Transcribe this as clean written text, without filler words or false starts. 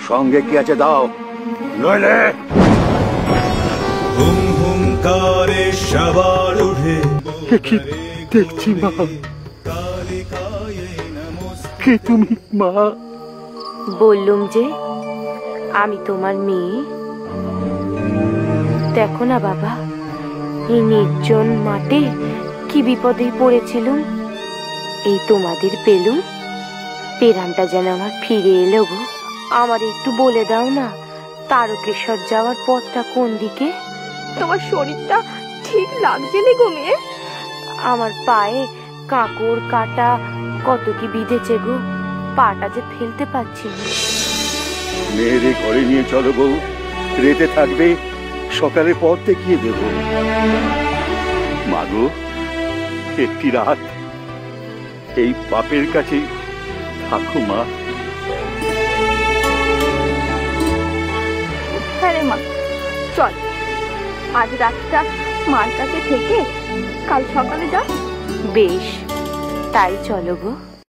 সঙ্গে কি আছে দাও, নইলে হুম হুঙ্কারে সবার উঠে কি দেখছি মা? কে তুমি মা? বললুম যে আমি তোমার মেয়ে। দেখো না বাবা, এই নির্জন মাঠে কি বিপদে পড়েছিলুম, এই তোমাদের পেলুম, পেরানটা যেন আমার ফিরে এলো গো। আমার একটু বলে দাও না, তারকেশ্বর যাওয়ার পথটা কোন দিকে? তোমার শরীরটা ঠিক লাগছে না গো মেয়ে? আমার পায়ে কাঁকড় কাটা কত কি বিঁধেছে গো, পাটা যে ফেলতে পারছি না। মেয়েরে ঘরে নিয়ে চলো বউ, রেতে থাকবে, সকালে পথ দেখিয়ে দেব। মাগো, একটি রাত এই বাপের কাছে থাকো মা। হ্যাঁ রে মা, চল আজ রাতটা মার কাছে থেকে কাল সকালে যা। বেশ, তাই চলো গো।